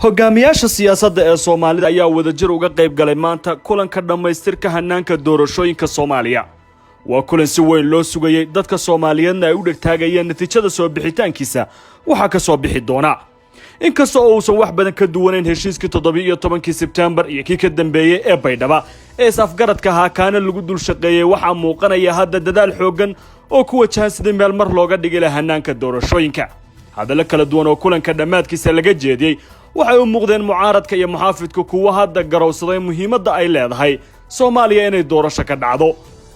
hogaamiyaasha siyaasadda ee Soomaalida ayaa wadajir uga qayb galay maanta kulanka dhamaystirka hanaanka doorashooyinka Soomaaliya. waa kulan si weyn loo sugayay dadka Soomaaliyeedna ay u dhagtaagayeen natiijada soo bixitaankiisa waxa ka soo bixi doona. inkastoo uusan wax badan ka duwanayn heshiiskii 17 Sebtembar iyo kii ka dambeeyay ee Baydhaba ee afgaradka ahaa kaana lagu dul shaqeeyay waxa muuqanaya hadda dadaal xoogan oo ku wajahan sidii meel mar looga dhigi lahaa hanaanka doorashooyinka. hadallo kala duwan oo kulanka dhamaadkiisa laga jeediyay waxay u muuqdeen mucaaradka iyo muxaafidku kuwa hadda garowsaday muhiimadda ay leedahay Soomaaliya inay doorasho ka dhacdo.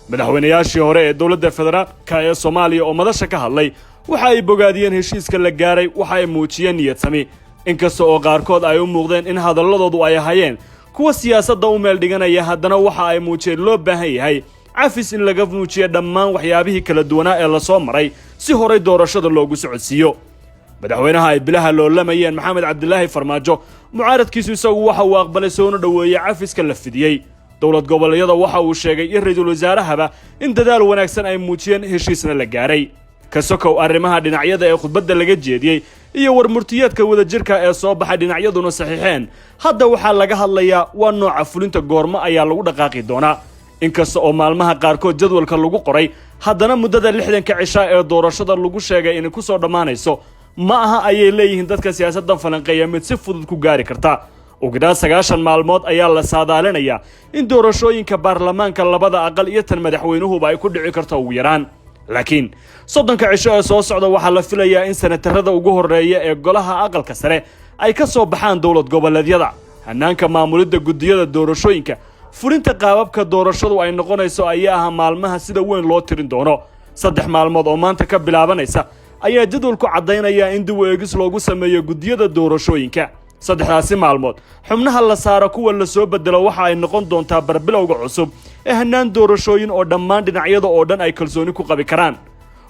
madaxweynayaashii hore ee dawladda federaalka ee Soomaaliya oo madasha ka hadlay waxa ay bogaadiyeen heshiiska la gaaray waxa ay muujiyeen niyad sami inkastoo oo qaarkood ay u muuqdeen in hadalladoodu ay ahayeen kuwa siyaasadda u meel dhiganaya haddana waxa ay muujiyeen loo baahan yahay cafis in laga muujiyo dhammaan waxyaabihii kala duwanaa ee la soo maray si hore doorashada loogu socodsiiyo. madaxweynaha ay bilaha loolamayeen Mohamed Abdullahi Farmaajo mucaaradkiisu isagu waxa uu aqbalay soo dhaweeyay cafiska la fidiyay. dawlad goboleedyada waxa uu sheegay in ra'iisul wasaarahaba in dadaal wanaagsan ay muujiyeen heshiisna la gaaray. ka sokow arrimaha dhinacyada ee khudbadda laga jeediyay iyo warmurtiyeedka wadajirka ee soo baxay dhinacyaduna saxiixeen hadda waxa laga hadlayaa waa nooca fulinta goorma ayaa lagu dhaqaaqi doonaa. inkasta oo maalmaha qaarkood jadwalka lagu qoray haddana muddada 60 cisha ee doorashada lagu sheegay in ku soo dhamaanayso ma aha ayay leeyihiin dadka siyaasadda falanqeeya mid si fudud ku gaari karta. ugu yaraan 90 maalmood ayaa la saadaalinayaa in doorashooyinka baarlamaanka labada aqal iyo tan madaxweynuhuba ay ku dhici karto ugu yaraan. laakiin 30 cisho ee soo socda waxa la filayaa in senatarada ugu horeeya ee golaha aqalka sare ay ka soo baxaan dawlad goboleedyada hanaanka maamulidda gudiyada doorashooyinka fulinta qaababka doorashadu ay noqonayso ayaa ah maalmaha sida weyn loo tirin doono. 3 maalmood oo maanta ka bilaabanaysa ayaa jadwalku cadeynaya in dib u eegis loogu sameeyo gudiyada doorashooyinka. 3 maalmood xubnaha la saaro kuwa la soo bedelo waxa ay noqon doontaa barbilowga cusub ee hanaan doorashooyin oo dhammaan dhinacyada oo dhan ay kalsooni ku qabi karaan.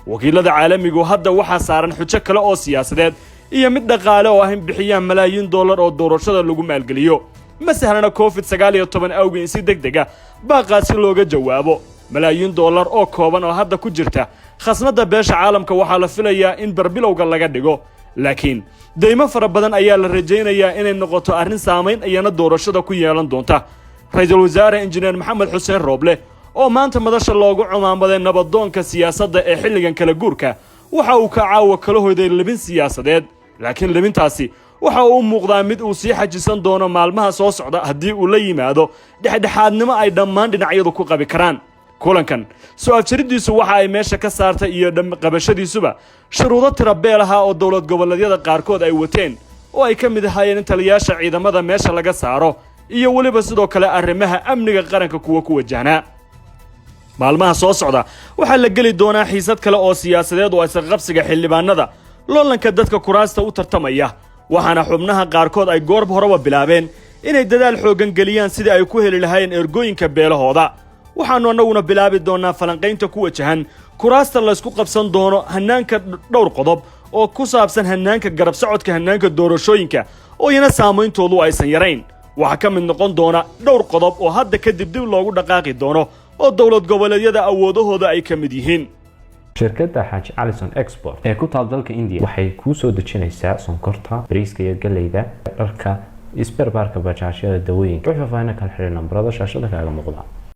wakiilada caalamigu hadda waxa saaran xujo kale oo siyaasadeed iyo mid dhaqaale oo ah in bixiyaan Malaayiin Dollar oo doorashada lagu maalgeliyo. ma sahlana COVID-19 awgeed si degdeg ah baaqaasi looga jawaabo. Malaayiin Dollar oo kooban oo hadda ku jirta khasnada Beesha Caalamka waxa la filayaa in barbilowga laga dhigo. laakiin deymo fara badan ayaa la rajaynayaa inay noqoto arrin saameyn ayana doorashada ku yeelan doonta. ra'iisul wasaare injineer Mohamed Rooble oo maanta madasha loogu cumaamaday nabadoonka siyaasadda ee xilligan kala guurka waxa uu ka caawa kala hoyday labin siyaasadeed. laakiin labintaasi waxa uu muuqdaa mid uu sii xajisan doono maalmaha soo socda haddii uu la yimaado dhexdhexaadnimo ay dhammaan dhinacyadu ku qabi karaan. kulankan soo afjaridiisu waxa ay meesha ka saartay iyo qabashadiisuba shuruudo tirabeel ah oo dawlad goboleedyada qaarkood ay wateen oo ay ka mid ahaayeen in taliyaasha ciidamada meesha laga saaro iyo waliba sidoo kale arrimaha amniga qaranka kuwa ku wajahna. maalmaha soo socda waxa la gali doonaa xiisad kale oo siyaasadeed oo aysan qabsiga xildhibaanada loolanka dadka kuraasta u tartamaya waxaana xubnaha qaarkood ay goor horeba bilaabeen inay dadaal xoogan galiyaan sidii ay ku heli lahaayeen ergooyinka beelahooda. waxaanu annaguna bilaabi doonaa falanqaynta ku wajahan kuraasta la isku qabsan doono hanaanka dhowr qodob oo ku saabsan hanaanka garab socodka hanaanka doorashooyinka oo iyana saameyntoodu aysan yarayn. waxa ka mid noqon doona dhowr qodob oo hadda kadib dib loogu dhaqaaqi doono oo dawlad goboleedyada awoodahooda ay ka mid yihiin. shirkadda Xaj Alison Export ee ku taal dalka India waxay ku soo dejinaysaa sonkorta, bariiska iyo galleyda, dharka, isbarbaarka bajaajyada, dawooyinka. wixii faahfaahin kala xiriir nambarada shaashada kaaga muuqda.